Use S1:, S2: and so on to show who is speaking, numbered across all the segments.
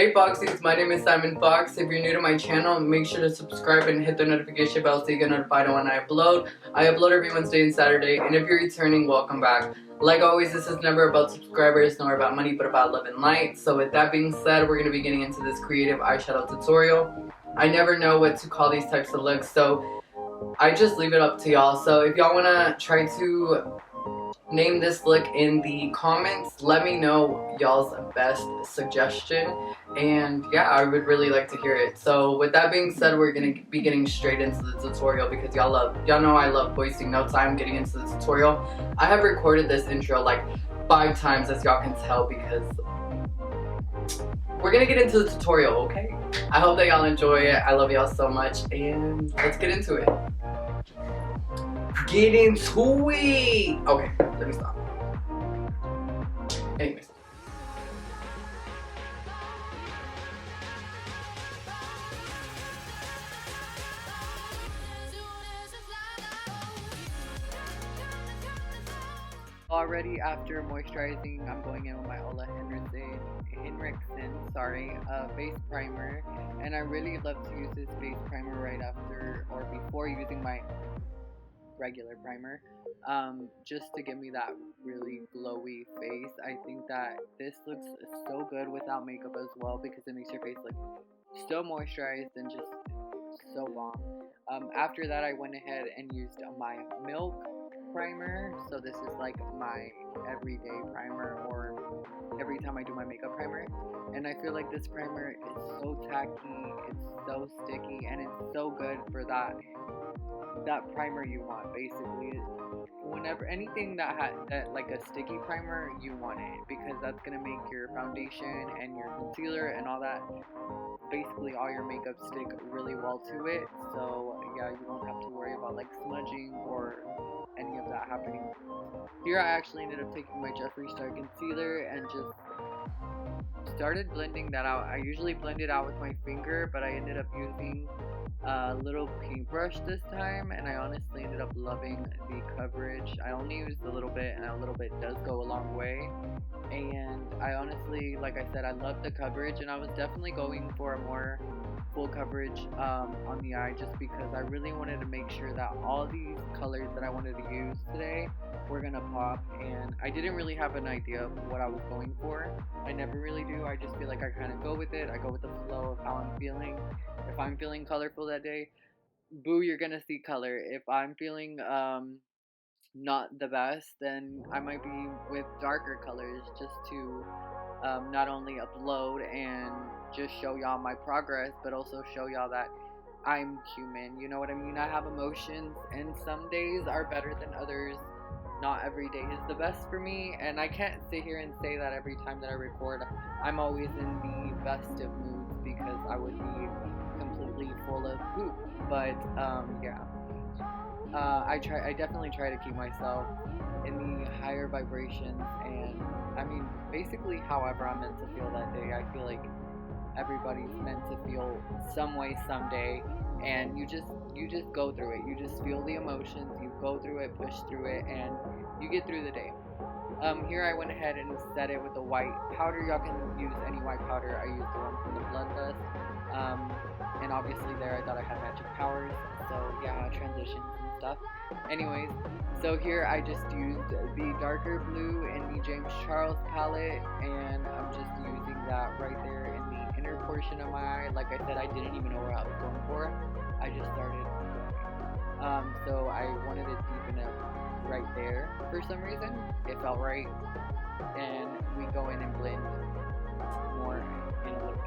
S1: Hey Foxies, my name is Simon Fox. If you're new to my channel, make sure to subscribe and hit the notification bell so you get notified when I upload. I upload every Wednesday and Saturday, and if you're returning, welcome back. Like always, this is never about subscribers nor about money, but about love and light. So with that being said, we're going to be getting into this creative eyeshadow tutorial. I never know what to call these types of looks, so I just leave it up to y'all. So if y'all want to try to name this look in the comments, let me know y'all's best suggestion, and yeah, I would really like to hear it. So with that being said, we're gonna be getting straight into the tutorial because y'all know I love wasting no time getting into the tutorial. I have recorded this intro like 5 times, as y'all can tell, because we're gonna get into the tutorial, okay? I hope that y'all enjoy it. I love y'all so much, and let's get into it. Get into it! Okay, let me stop. Anyways. Already after moisturizing, I'm going in with my Ola Henriksen base primer, and I really love to use this base primer right after or before using my regular primer, just to give me that really glowy face. I think that this looks so good without makeup as well, because it makes your face look so moisturized and just so bomb. After that, I went ahead and used my Milk primer. So this is like my everyday primer, or every time I do my makeup primer, and I feel like this primer is so tacky, it's so sticky, and it's so good for that primer you want. Basically, whenever anything that like a sticky primer, you want it, because that's gonna make your foundation and your concealer and all that, basically all your makeup, stick really well to it. So yeah, you don't have to worry about like smudging or any of that happening. Here I actually ended up taking my Jeffree Star concealer and just started blending that out. I usually blend it out with my finger, but I ended up using a little paintbrush this time, and I honestly ended up loving the coverage. I only used a little bit, and a little bit does go a long way. And I honestly, like I said, I love the coverage, and I was definitely going for a more full coverage on the eye, just because I really wanted to make sure that all these colors that I wanted to use today were gonna pop. And I didn't really have an idea of what I was going for. I never really do. I just feel like I kind of go with it. I go with the flow of how I'm feeling. If I'm feeling colorful that day, boo, you're gonna see color. If I'm feeling not the best, then I might be with darker colors, just to not only upload and just show y'all my progress, but also show y'all that I'm human. You know what I mean? I have emotions, and some days are better than others. Not every day is the best for me, and I can't sit here and say that every time that I record I'm always in the best of moods, because I would be completely full of poop. But yeah, I definitely try to keep myself in the higher vibrations, and I mean, basically however I'm meant to feel that day. I feel like everybody's meant to feel some way someday, and you just go through it. You just feel the emotions, you go through it, push through it, and you get through the day. Here I went ahead and set it with a white powder. Y'all can use any white powder. I used the one from the Bloodlust. And obviously there I thought I had magic powers, so yeah, transitions and stuff. Anyways, so here I just used the darker blue in the James Charles palette, and I'm just using that right there in the inner portion of my eye. Like I said, I didn't even know where I was going for. I just started. So I wanted to deepen it right there for some reason. It felt right, and we go in and blend more in a little bit.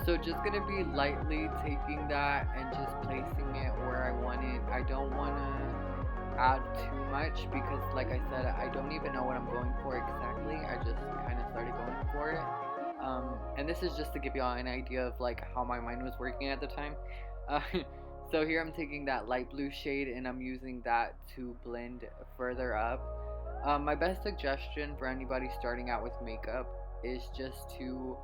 S1: So just gonna be lightly taking that and just placing it where I want it. I don't want to add too much, because like I said, I don't even know what I'm going for exactly. I just kind of started going for it. And this is just to give y'all an idea of like how my mind was working at the time. So here I'm taking that light blue shade, and I'm using that to blend further up. My best suggestion for anybody starting out with makeup is just to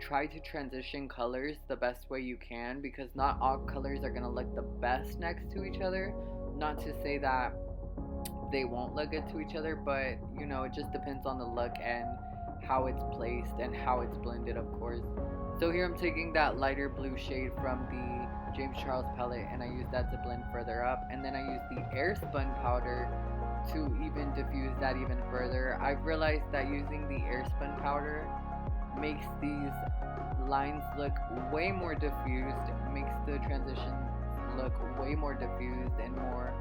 S1: try to transition colors the best way you can, because not all colors are going to look the best next to each other. Not to say that they won't look good to each other, but you know, it just depends on the look and how it's placed and how it's blended, of course. So here I'm taking that lighter blue shade from the James Charles palette, and I use that to blend further up, and then I use the air spun powder to even diffuse that even further. I've realized that using the air spun powder makes these lines look way more diffused, makes the transition look way more diffused and more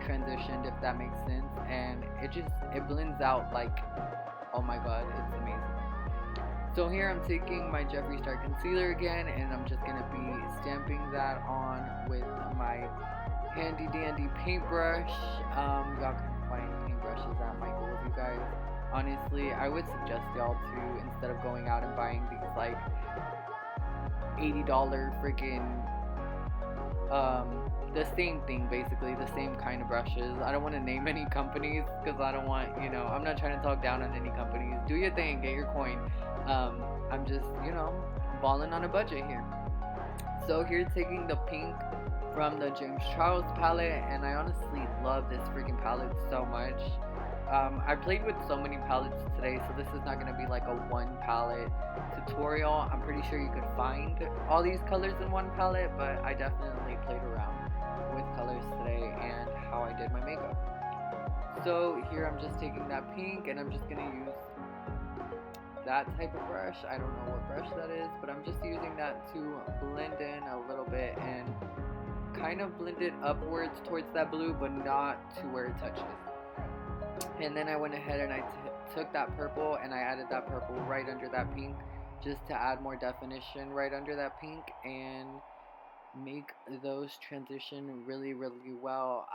S1: transitioned, if that makes sense, and it blends out like, oh my god, it's amazing. So here I'm taking my Jeffree Star concealer again, and I'm just gonna be stamping that on with my handy dandy paintbrush. Y'all can find paintbrushes at Michael's, you guys. Honestly, I would suggest y'all to, instead of going out and buying these like $80 freaking the same thing, basically the same kind of brushes. I don't want to name any companies because I don't want, I'm not trying to talk down on any companies. Do your thing, get your coin. I'm just, balling on a budget here. So here, taking the pink from the James Charles palette, and I honestly love this freaking palette so much. I played with so many palettes today, so this is not going to be like a one palette tutorial. I'm pretty sure you could find all these colors in one palette, but I definitely played around with colors today and how I did my makeup. So here I'm just taking that pink, and I'm just going to use that type of brush. I don't know what brush that is, but I'm just using that to blend in a little bit and kind of blend it upwards towards that blue, but not to where it touches. And then I went ahead and I took that purple and I added that purple right under that pink, just to add more definition right under that pink and make those transition really, really well.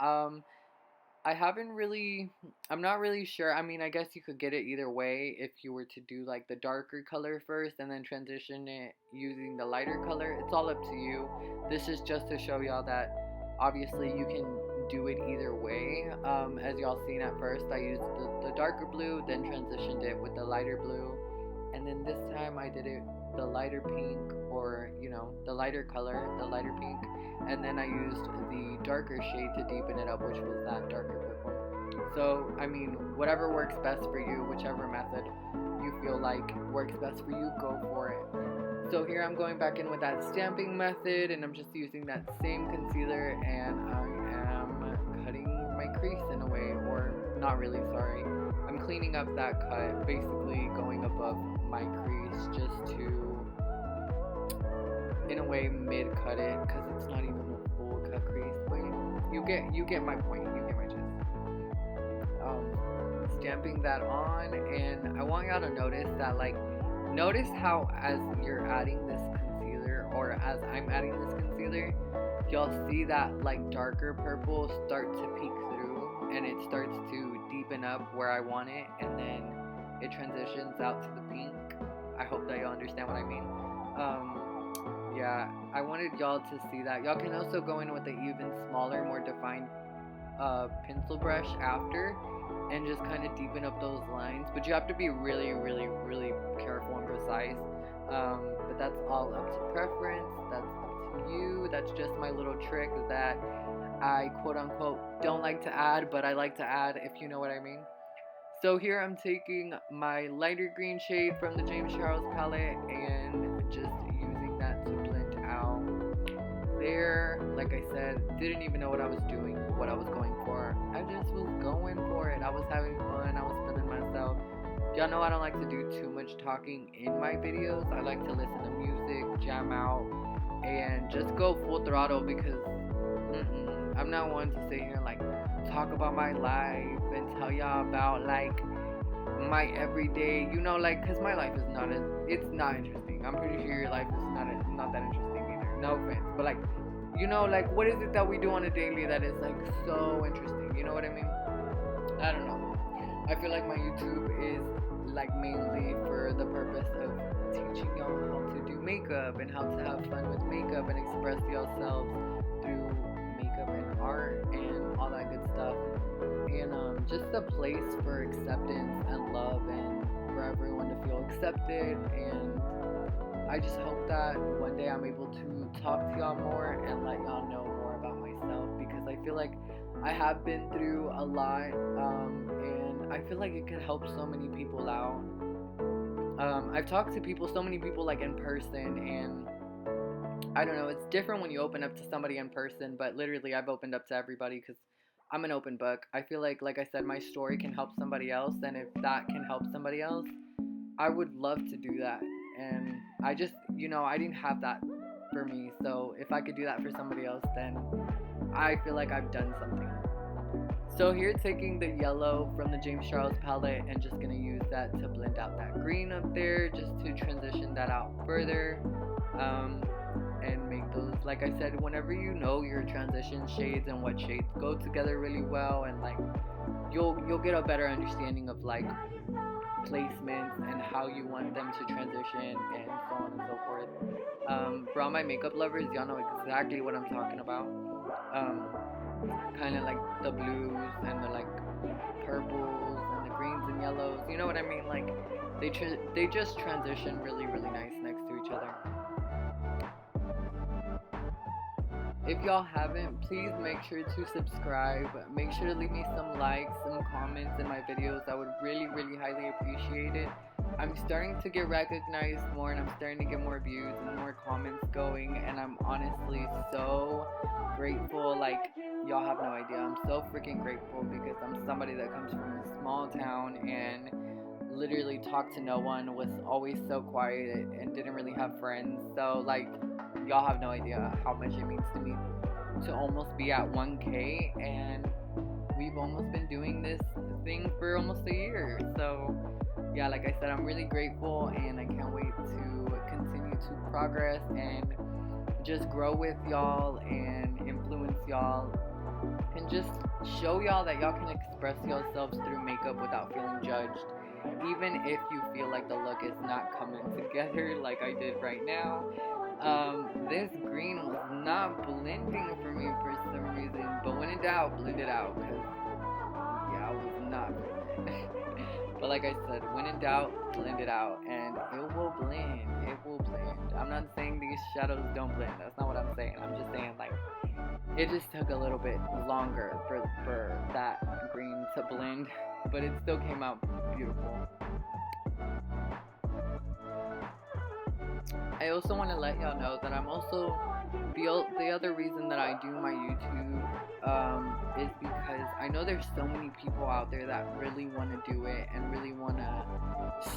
S1: I'm not really sure. I mean, I guess you could get it either way if you were to do like the darker color first and then transition it using the lighter color. It's all up to you. This is just to show y'all that obviously you can do it either way. As y'all seen at first, I used the darker blue, then transitioned it with the lighter blue, and then this time I did it the lighter pink, or the lighter color, the lighter pink, and then I used the darker shade to deepen it up, which was that darker purple. So I mean, whatever works best for you, whichever method you feel like works best for you, go for it. So here I'm going back in with that stamping method, and I'm just using that same concealer, and I am cutting my crease in a way, or not really, sorry. I'm cleaning up that cut, basically going above my crease just to, in a way, mid-cut it, because it's not even a full cut crease, but you get my point, you get my gist. Stamping that on, and I want y'all to notice that, notice how as you're adding this concealer, or as I'm adding this concealer, y'all see that darker purple start to peek through, and it starts to deepen up where I want it, and then it transitions out to the pink. I hope that y'all understand what I mean. Yeah, I wanted y'all to see that. Y'all can also go in with an even smaller, more defined pencil brush after, and just kind of deepen up those lines, but you have to be really, really, really careful and precise. But that's all up to preference. That's up to you. That's just my little trick that I quote unquote don't like to add, but I like to add, if you know what I mean. So here I'm taking my lighter green shade from the James Charles palette and just using that to blend out there. Like I said, didn't even know what I was doing, what I was going for. I just was going for it. I was having fun. I was feeling myself. Y'all know I don't like to do too much talking in my videos. I like to listen to music, jam out, and just go full throttle, because I'm not one to sit here and talk about my life and tell y'all about my everyday, because my life is it's not interesting. I'm pretty sure your life is not that interesting either. No offense, but what is it that we do on a daily that is so interesting? You know what I mean? I don't know. I feel like my YouTube is mainly for the purpose of teaching y'all how to do makeup and how to have fun with makeup and express yourselves through makeup and art and all that good stuff, and just a place for acceptance and love, and for everyone to feel accepted. And I just hope that one day I'm able to talk to y'all more and let y'all know more about myself, because I feel like I have been through a lot, and I feel like it could help so many people out. I've talked to people, so many people, like in person, and I don't know, it's different when you open up to somebody in person, but literally I've opened up to everybody because I'm an open book. I feel like I said, my story can help somebody else, and if that can help somebody else, I would love to do that. And I just, I didn't have that for me. So if I could do that for somebody else, then I feel like I've done something. So here, taking the yellow from the James Charles palette and just going to use that to blend out that green up there, just to transition that out further. And make those, like I said, whenever you know your transition shades and what shades go together really well, and like you'll get a better understanding of like placements and how you want them to transition and so on and so forth. For all my makeup lovers, y'all know exactly what I'm talking about. Kind of like the blues and the like purples and the greens and yellows, you know what I mean? Like they just transition really nice next to each other. If y'all haven't, please make sure to subscribe. Make sure to leave me some likes, some comments in my videos. I would really highly appreciate it. I'm starting to get recognized more, and I'm starting to get more views and more comments going, and I'm honestly so grateful. Like, y'all have no idea. I'm so freaking grateful because I'm somebody that comes from a small town and literally talked to no one, was always so quiet and didn't really have friends. So like, y'all have no idea how much it means to me to almost be at 1K, and we've almost been doing this thing for almost a year. So yeah, like I said, I'm really grateful, and I can't wait to continue to progress and just grow with y'all and influence y'all and just show y'all that y'all can express yourselves through makeup without feeling judged, even if you feel like the look is not coming together like I did right now. This green was not blending for me for some reason, but when in doubt, blend it out, because yeah, I was not blending. But like I said, when in doubt, blend it out, and it will blend. It will blend. I'm not saying these shadows don't blend. That's not what I'm saying. I'm just saying, like, it just took a little bit longer for that green to blend, but it still came out beautiful. I also want to let y'all know that I'm also, the other reason that I do my YouTube is because I know there's so many people out there that really want to do it and really want to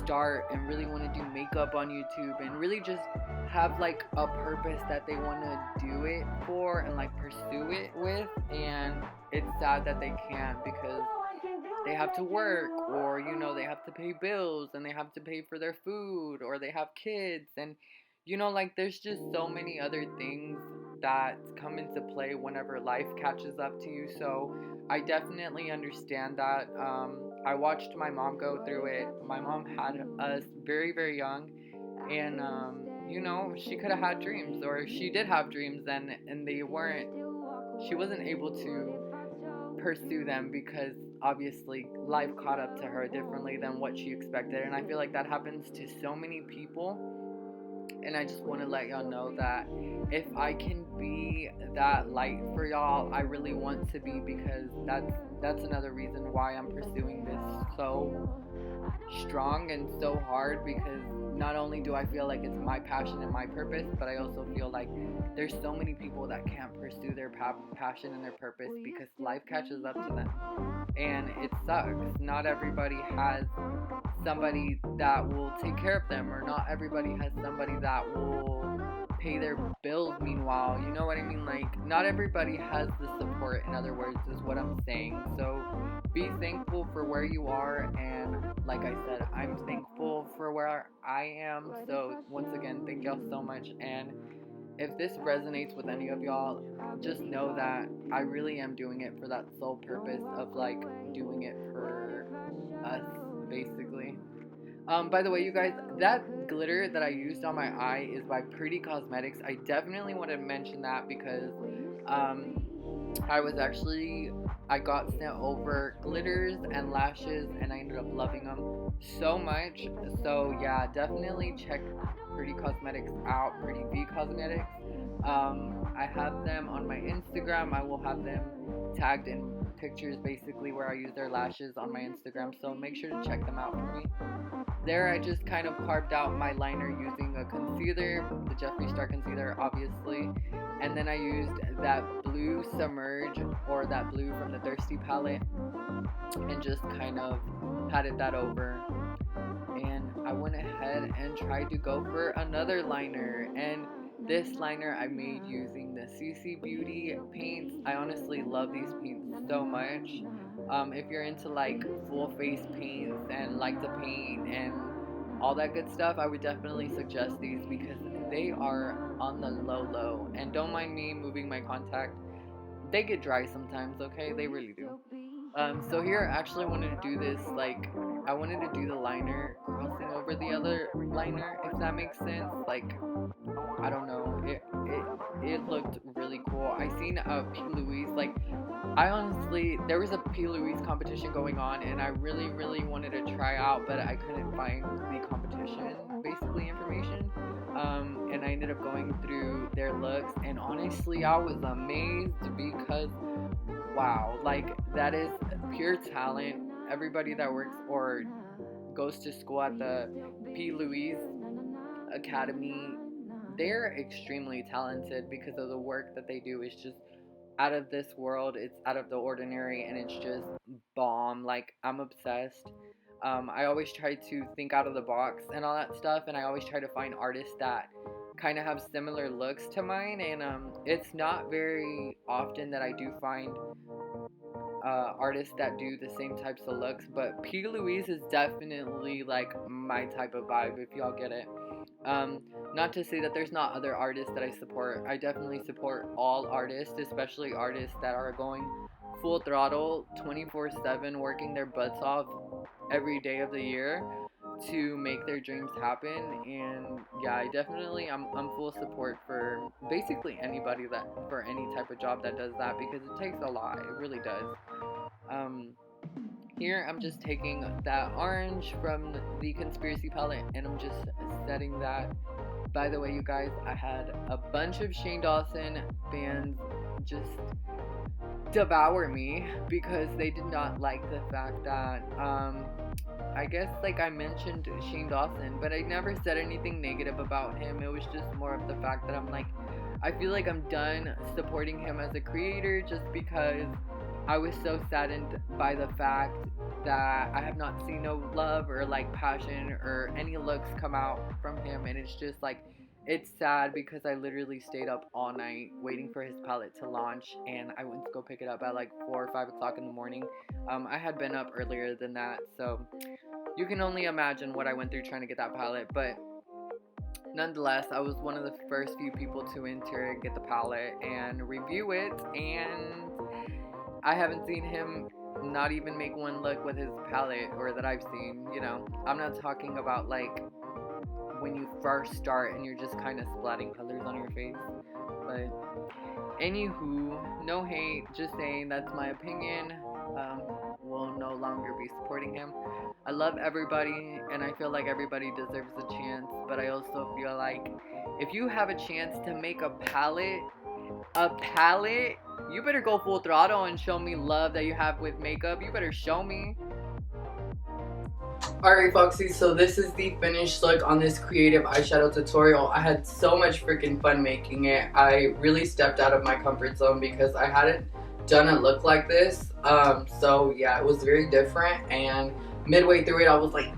S1: start and really want to do makeup on YouTube and really just have like a purpose that they want to do it for and like pursue it with, and it's sad that they can't because they have to work, or they have to pay bills, and they have to pay for their food, or they have kids, and like there's just so many other things that come into play whenever life catches up to you. So I definitely understand that. I watched my mom go through it. My mom had us very young, and she could have had dreams, or she did have dreams, and she wasn't able to pursue them because obviously life caught up to her differently than what she expected. And I feel like that happens to so many people, and I just want to let y'all know that if I can be that light for y'all, I really want to be, because that's another reason why I'm pursuing this so strong and so hard, because not only do I feel like it's my passion and my purpose, but I also feel like there's so many people that can't pursue their passion and their purpose because life catches up to them, and it sucks. Not everybody has somebody that will take care of them, or not everybody has somebody that will pay their bills meanwhile, you know what I mean? Like, not everybody has the support, in other words, is what I'm saying. So be thankful for where you are, and like I said, I'm thankful for where I am. So once again, thank y'all so much, and if this resonates with any of y'all, just know that I really am doing it for that sole purpose of like doing it for us, basically. By the way, you guys, that glitter that I used on my eye is by Pretty Cosmetics. I definitely want to mention that because I got sent over glitters and lashes, and I ended up loving them so much. So yeah, definitely check Pretty Cosmetics out, Pretty V Cosmetics. I have them on my Instagram. I will have them tagged in pictures basically where I use their lashes on my Instagram, so make sure to check them out for me. There I just kind of carved out my liner using a concealer, the Jeffree Star concealer obviously, and then I used that blue Submerge, or that blue from the Thirsty palette, and just kind of patted that over. And I went ahead and tried to go for another liner, and this liner I made using the CC Beauty paints. I honestly love these paints so much. If you're into like full face paints and like to paint and all that good stuff, I would definitely suggest these because they are on the low, and don't mind me moving my contact. They get dry sometimes, okay? They really do. So here I actually wanted to do this, like, I wanted to do the liner crossing over the other liner, if that makes sense. Like, I don't know, it looked really cool. I seen a P. Louise, like, I honestly, there was a P. Louise competition going on, and I really wanted to try out, but I couldn't find the competition, basically, information. And I ended up going through their looks, and honestly, I was amazed because, wow, like, that is pure talent. Everybody that works or goes to school at the P. Louise Academy, they're extremely talented because of the work that they do. Is just out of this world. It's out of the ordinary, and it's just bomb. Like, I'm obsessed. I always try to think out of the box and all that stuff, and I always try to find artists that kind of have similar looks to mine, and it's not very often that I do find artists that do the same types of looks, but P. Louise is definitely like my type of vibe, if y'all get it. Not to say that there's not other artists that I support. I definitely support all artists, especially artists that are going full throttle 24/7, working their butts off every day of the year to make their dreams happen. And yeah, I'm full support for basically anybody that, for any type of job that does that, because it takes a lot. It really does. Here I'm just taking that orange from the Conspiracy palette, and I'm just setting that. By the way, you guys, I had a bunch of Shane Dawson fans just devour me because they did not like the fact that I guess, like, I mentioned Shane Dawson, but I never said anything negative about him. It was just more of the fact that I'm like, I feel like I'm done supporting him as a creator, just because I was so saddened by the fact that I have not seen no love or like passion or any looks come out from him, and it's just like, it's sad because I literally stayed up all night waiting for his palette to launch, and I went to go pick it up at like 4 or 5 o'clock in the morning. I had been up earlier than that, so you can only imagine what I went through trying to get that palette. But nonetheless, I was one of the first few people to enter and get the palette and review it, and I haven't seen him not even make one look with his palette, or that I've seen, you know. I'm not talking about like when you first start and you're just kind of splatting colors on your face. But anywho, no hate, just saying that's my opinion. Will no longer be supporting him. I love everybody, and I feel like everybody deserves a chance, but I also feel like if you have a chance to make a palette, you better go full throttle and show me love that you have with makeup. You better show me. Alright, Foxies, so this is the finished look on this creative eyeshadow tutorial. I had so much freaking fun making it. I really stepped out of my comfort zone because I hadn't done a look like this. So yeah, it was very different, and midway through it I was like,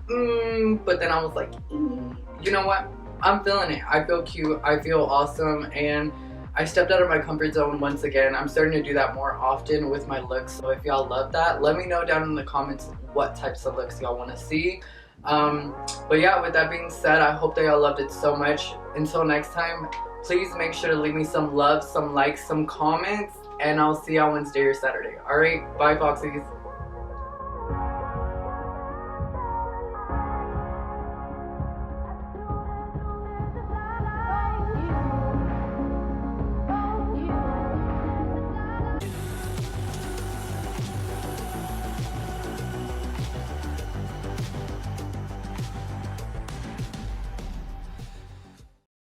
S1: but then I was like, you know what? I'm feeling it. I feel cute. I feel awesome, and I stepped out of my comfort zone once again. I'm starting to do that more often with my looks, so if y'all love that, let me know down in the comments what types of looks y'all want to see. But yeah, with that being said, I hope that y'all loved it so much. Until next time, please make sure to leave me some love, some likes, some comments, and I'll see y'all Wednesday or Saturday. Alright, bye, Foxies.